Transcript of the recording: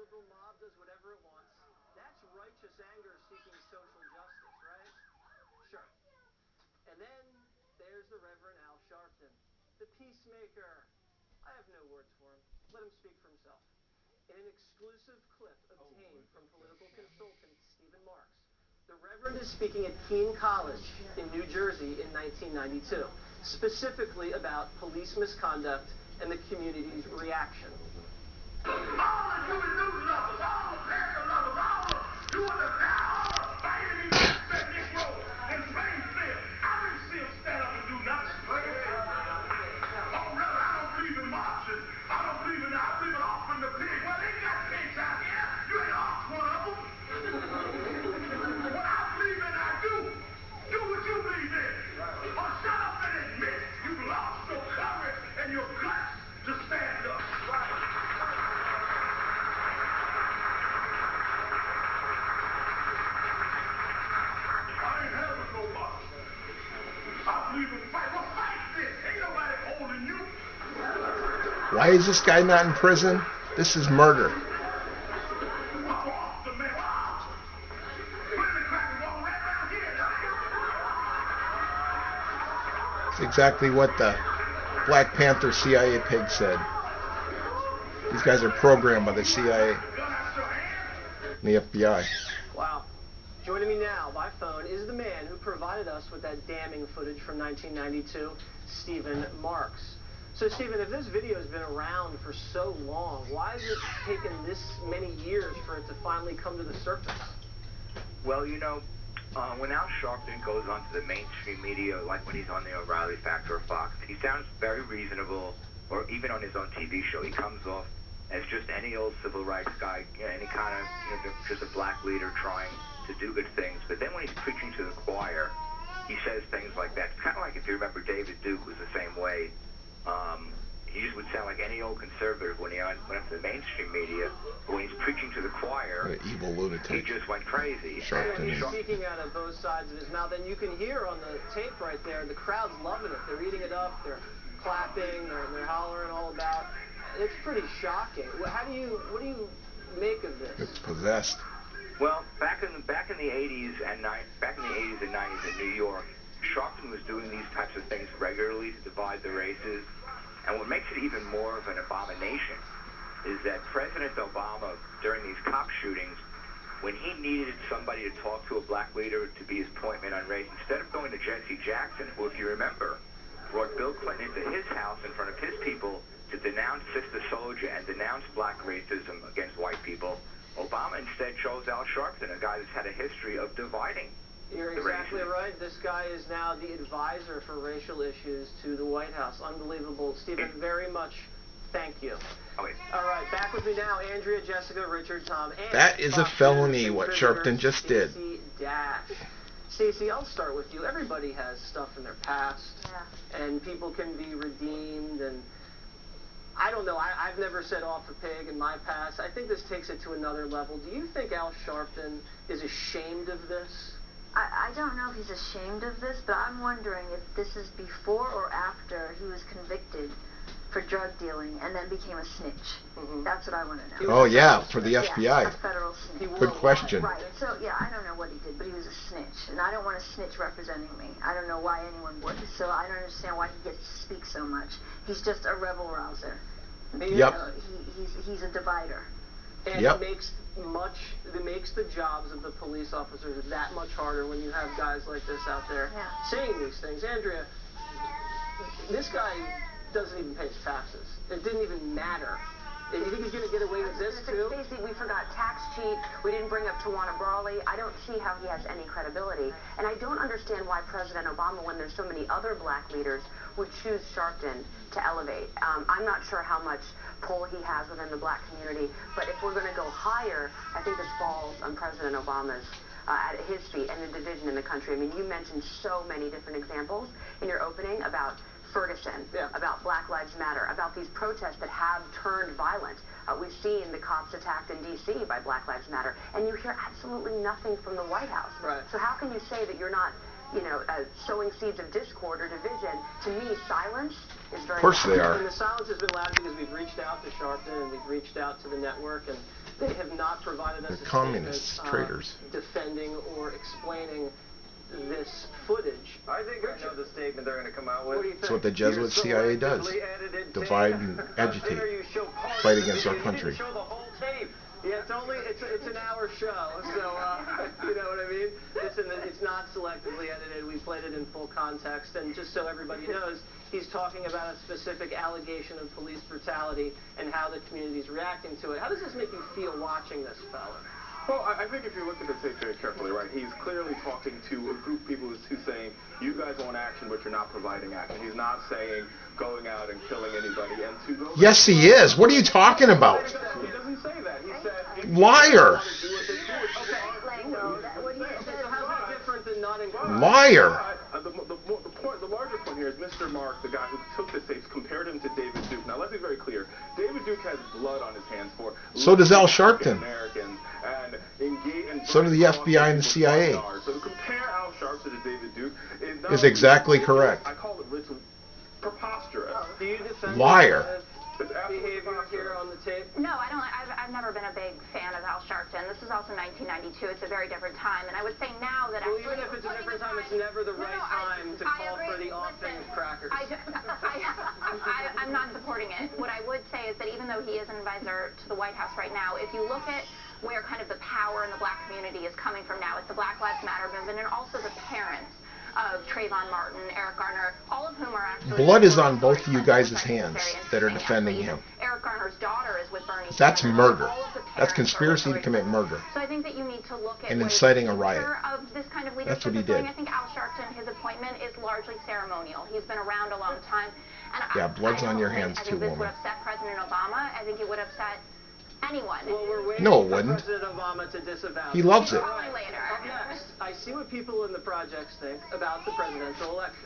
liberal mob does whatever it wants. That's righteous anger seeking social justice, right? Sure. And then there's the Reverend Al Sharpton, the peacemaker. I have no words for him. Let him speak for himself. In an exclusive clip obtained from political consultant Stephen Marks, the Reverend is speaking at Keene College in New Jersey in 1992, specifically about police misconduct and the community's reaction. All the human news lovers, all the American lovers, all the doing the all the fighting that Negro and Springfield. I didn't see him stand up and do nothing. Oh, brother, I don't believe in marching. I don't believe in that. I believe in offering the pig. Well, they got pigs out here. You ain't off one of them. What I believe in, I do. Do what you believe in. Or shut up and admit you've lost your courage and your guts to stand up. Why is this guy not in prison? This is murder. It's exactly what the Black Panther CIA pig said. These guys are programmed by the CIA and the FBI. Wow. Joining me now by phone is the man who provided us with that damning footage from 1992, Stephen Marks. So, Stephen, if this video has been around for so long, why has it taken this many years for it to finally come to the surface? Well, you know, when Al Sharpton goes onto the mainstream media, like when he's on the O'Reilly Factor or Fox, he sounds very reasonable, or even on his own TV show, he comes off as just any old civil rights guy, you know, any kind of, you know, just a black leader trying to do good things. But then when he's preaching to the choir, he says things like that. It's kind of like, if you remember, David Duke was the same way. He just would sound like any old conservative when he went up to the mainstream media. But when he's preaching to the choir, What an evil lunatic. he just went crazy. Sharpton. He's speaking out of both sides of his mouth, and you can hear on the tape right there, the crowd's loving it. They're eating it up, they're clapping, they're hollering all about. It's pretty shocking. What do you make of this? It's possessed. Well, back in the 80s and 90s in New York, Sharpton was doing these types of things regularly to divide the races. And what makes it even more of an abomination is that President Obama, during these cop shootings, when he needed somebody to talk to a black leader to be his point man on race, instead of going to Jesse Jackson, who, if you remember, brought Bill Clinton into his house in front of his people to denounce Sister Soldier and denounce black racism against white people, Obama instead chose Al Sharpton, a guy that's had a history of dividing. You're exactly right. This guy is now the advisor for racial issues to the White House. Unbelievable. Stephen, very much thank you. Okay. All right, back with me now, Andrea, Jessica, Richard, Tom, and That is a felony, what Sharpton just did. Stacey, I'll start with you. Everybody has stuff in their past, and people can be redeemed, and I don't know. I've never set off a pig in my past. I think this takes it to another level. Do you think Al Sharpton is ashamed of this? I don't know if he's ashamed of this, but I'm wondering if this is before or after he was convicted for drug dealing and then became a snitch. Mm-hmm. That's what I want to know. Oh, yeah, for the FBI. Yeah, a federal snitch. Good question. Right. So, yeah, I don't know what he did, but he was a snitch. And I don't want a snitch representing me. I don't know why anyone would. So I don't understand why he gets to speak so much. He's just a rebel rouser. Yep. He's a divider. And it makes the jobs of the police officers that much harder when you have guys like this out there saying these things. Andrea, this guy doesn't even pay his taxes. It didn't even matter. You think he's going to get away with this too? Stacey, we forgot tax cheat. We didn't bring up Tawana Brawley. I don't see how he has any credibility. And I don't understand why President Obama, when there's so many other black leaders, would choose Sharpton to elevate. I'm not sure how much pull he has within the black community, but if we're going to go higher, I think this falls on President Obama's at his feet and the division in the country. I mean, you mentioned so many different examples in your opening about Ferguson, about Black Lives Matter, about these protests that have turned violent. We've seen the cops attacked in D.C. by Black Lives Matter, and you hear absolutely nothing from the White House. Right. So how can you say that you're not, sowing seeds of discord or division? To me, silence is very loud. Of course they are. And the silence has been loud because we've reached out to Sharpton and we've reached out to the network, and They have not provided us They're a communists, statement, traitors. defending or explaining this footage. I think I know the statement they're going to come out with. What do you think? That's what the Jesuit CIA does. Divide and agitate. Fight against our country. Show the whole tape. Yeah, it's an hour show, so you know what I mean. It's not selectively edited. We played it in full context, and just so everybody knows, he's talking about a specific allegation of police brutality and how the community's reacting to it. How does this make you feel watching this, fella? Well, I think if you look at the tape very carefully, right, he's clearly talking to a group of people who's saying, you guys want action, but you're not providing action. He's not saying going out and killing anybody. And to those Yes, he is. What are you talking about? He doesn't say that. He said... Liar. Liar. The larger point here is Mr. Mark, the guy who took the tapes, compared him to David Duke. Now, let's be very clear. David Duke has blood on his hands for... So does Al Sharpton. Americans and So do the FBI and the CIA. So to compare Al Sharpton to David Duke Is exactly correct. I call it preposterous. Do you defend Liar. behavior here on the tape? No, I don't. I've never been a big fan of Al Sharpton. This is also 1992. It's a very different time, and I would say now that well, even if it's a different time, it's never the right time to call for the offing of crackers. I'm not supporting it. What I would say is that even though he is an advisor to the White House right now, if you look at where kind of the power in the black community is coming from now, it's the Black Lives Matter movement, and also the parents of Trayvon Martin, Eric Garner, all of whom are actually... Blood is on both of you guys' hands that are defending him. Eric Garner's daughter is with Bernie That's Sanders. murder. That's conspiracy to commit murder. So I think that you need to look at and inciting a riot. Of this kind of That's what he did. I think Al Sharpton, his appointment is largely ceremonial. He's been around a long time. And Yeah, blood's on your hands too, I think this woman. would upset President Obama. I think it would upset anyone. Well, we're waiting No, it for wouldn't. President Obama to disavow. He loves it. Probably later. Up next, I see what people in the projects think about the presidential election.